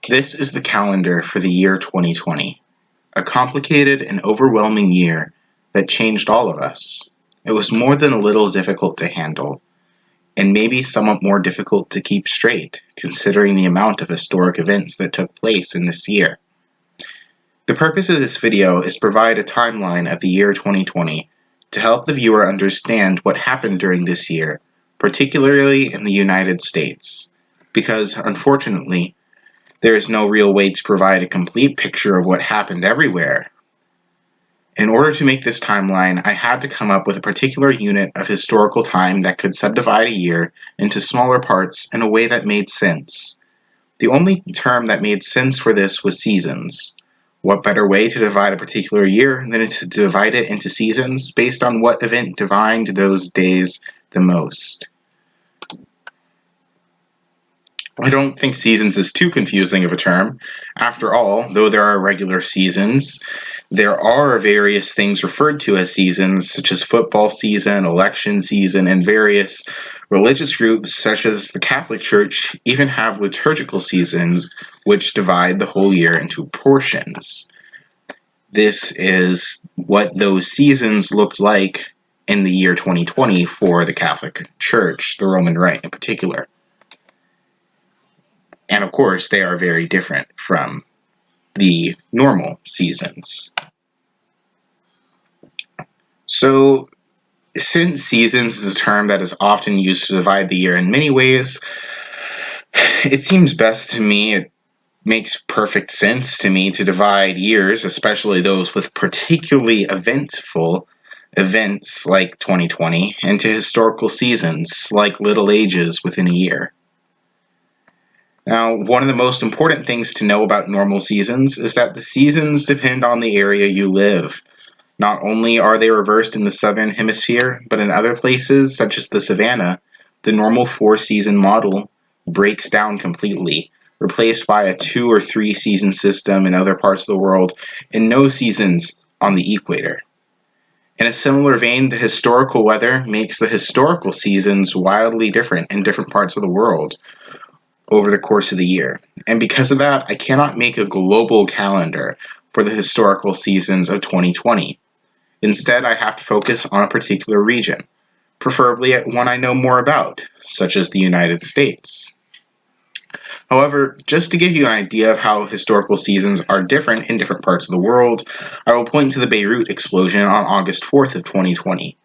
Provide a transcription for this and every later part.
This is the calendar for the year 2020, a complicated and overwhelming year that changed all of us. It was more than a little difficult to handle, and maybe somewhat more difficult to keep straight, considering the amount of historic events that took place in this year. The purpose of this video is to provide a timeline of the year 2020 to help the viewer understand what happened during this year, particularly in the United States, because, unfortunately, there is no real way to provide a complete picture of what happened everywhere. In order to make this timeline, I had to come up with a particular unit of historical time that could subdivide a year into smaller parts in a way that made sense. The only term that made sense for this was seasons. What better way to divide a particular year than to divide it into seasons based on what event defined those days the most? I don't think seasons is too confusing of a term. After all, though there are regular seasons, there are various things referred to as seasons, such as football season, election season, and various religious groups, such as the Catholic Church, even have liturgical seasons, which divide the whole year into portions. This is what those seasons looked like in the year 2020 for the Catholic Church, the Roman Rite in particular. And of course, they are very different from the normal seasons. So, since seasons is a term that is often used to divide the year in many ways, it seems best to me, it makes perfect sense to me to divide years, especially those with particularly eventful events like 2020, into historical seasons like little ages within a year. Now, one of the most important things to know about normal seasons is that the seasons depend on the area you live. Not only are they reversed in the southern hemisphere, but in other places, such as the savanna, the normal 4-season model breaks down completely, replaced by a 2 or 3 season system in other parts of the world, and no seasons on the equator. In a similar vein, the historical weather makes the historical seasons wildly different in different parts of the world over the course of the year. And because of that, I cannot make a global calendar for the historical seasons of 2020. Instead, I have to focus on a particular region, preferably one I know more about, such as the United States. However, just to give you an idea of how historical seasons are different in different parts of the world, I will point to the Beirut explosion on August 4th of 2020.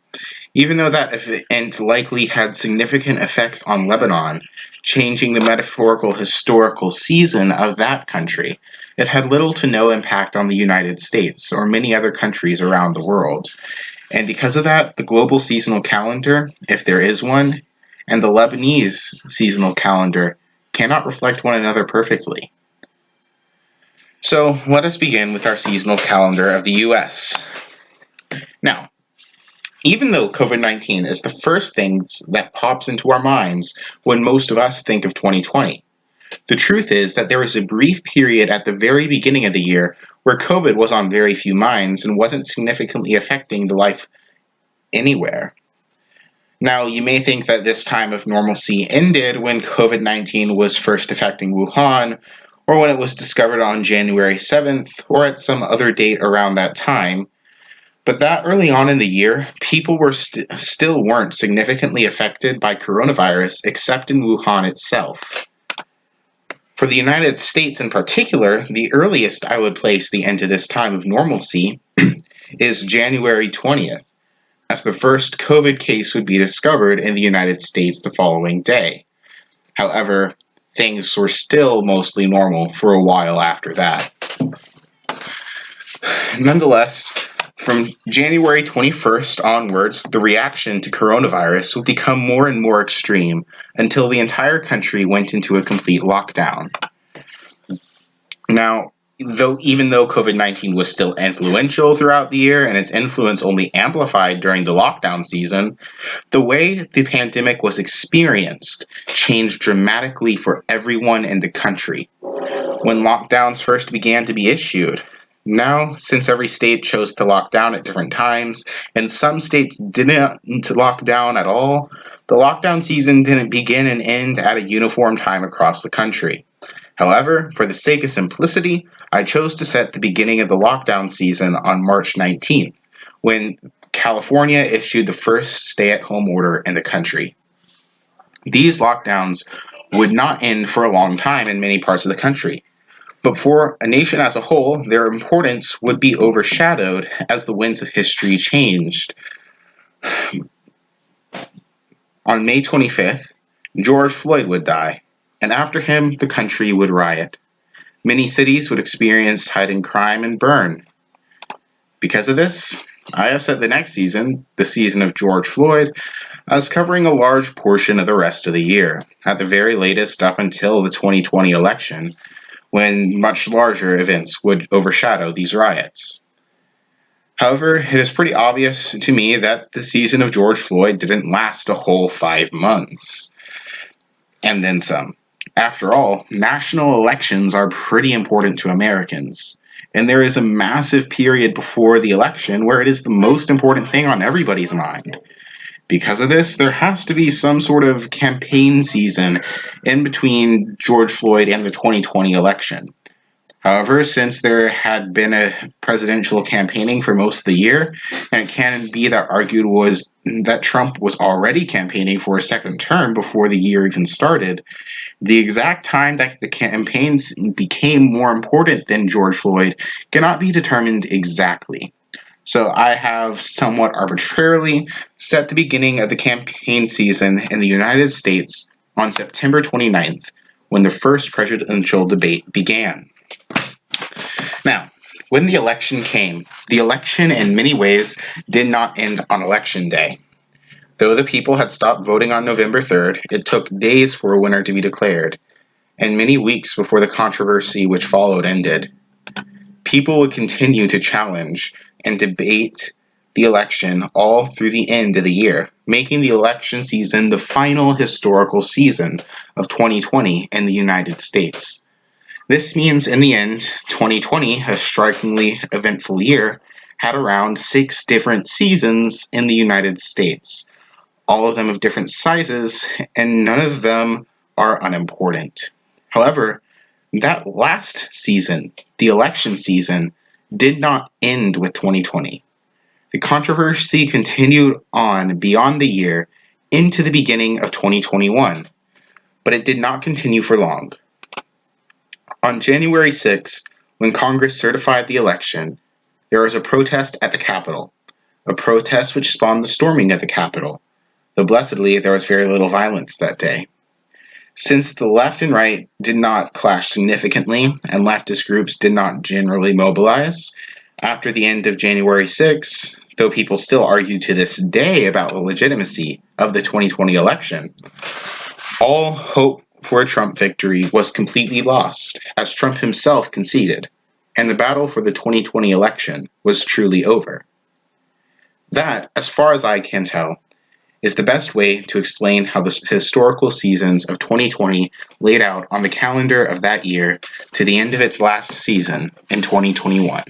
Even though that event likely had significant effects on Lebanon, changing the metaphorical historical season of that country, it had little to no impact on the United States or many other countries around the world. And because of that, the global seasonal calendar, if there is one, and the Lebanese seasonal calendar cannot reflect one another perfectly. So let us begin with our seasonal calendar of the US. Now, even though COVID-19 is the first thing that pops into our minds when most of us think of 2020, the truth is that there was a brief period at the very beginning of the year where COVID was on very few minds and wasn't significantly affecting the life anywhere. Now, you may think that this time of normalcy ended when COVID-19 was first affecting Wuhan, or when it was discovered on January 7th, or at some other date around that time. But that early on in the year, people were still weren't significantly affected by coronavirus except in Wuhan itself. For the United States in particular, the earliest I would place the end to this time of normalcy is January 20th, as the first COVID case would be discovered in the United States the following day. However, things were still mostly normal for a while after that. Nonetheless, from January 21st onwards, the reaction to coronavirus would become more and more extreme until the entire country went into a complete lockdown. Now, even though COVID-19 was still influential throughout the year and its influence only amplified during the lockdown season, the way the pandemic was experienced changed dramatically for everyone in the country. When lockdowns first began to be issued, now, since every state chose to lock down at different times, and some states didn't lock down at all, the lockdown season didn't begin and end at a uniform time across the country. However, for the sake of simplicity, I chose to set the beginning of the lockdown season on March 19th, when California issued the first stay-at-home order in the country. These lockdowns would not end for a long time in many parts of the country, but for a nation as a whole, their importance would be overshadowed as the winds of history changed. On May 25th, George Floyd would die, and after him, the country would riot. Many cities would experience heightened crime and burn. Because of this, I have set the next season, the season of George Floyd, as covering a large portion of the rest of the year, at the very latest up until the 2020 election, when much larger events would overshadow these riots. However, it is pretty obvious to me that the season of George Floyd didn't last a whole 5 months. And then some. After all, national elections are pretty important to Americans. And there is a massive period before the election where it is the most important thing on everybody's mind. Because of this, there has to be some sort of campaign season in between George Floyd and the 2020 election. However, since there had been a presidential campaigning for most of the year, and it can be that argued was that Trump was already campaigning for a second term before the year even started, the exact time that the campaigns became more important than George Floyd cannot be determined exactly. So I have somewhat arbitrarily set the beginning of the campaign season in the United States on September 29th, when the first presidential debate began. Now, when the election came, the election in many ways did not end on Election Day. Though the people had stopped voting on November 3rd, it took days for a winner to be declared, and many weeks before the controversy which followed ended. People would continue to challenge and debate the election all through the end of the year, making the election season the final historical season of 2020 in the United States. This means, in the end, 2020, a strikingly eventful year, had around 6 different seasons in the United States, all of them of different sizes, and none of them are unimportant. However, that last season, the election season, did not end with 2020. The controversy continued on beyond the year into the beginning of 2021, but it did not continue for long. On January 6, when Congress certified the election, there was a protest at the Capitol, a protest which spawned the storming of the Capitol, though blessedly there was very little violence that day. Since the left and right did not clash significantly, and leftist groups did not generally mobilize, after the end of January 6, though people still argue to this day about the legitimacy of the 2020 election, all hope for a Trump victory was completely lost, as Trump himself conceded, and the battle for the 2020 election was truly over. That, as far as I can tell, is the best way to explain how the historical seasons of 2020 laid out on the calendar of that year to the end of its last season in 2021.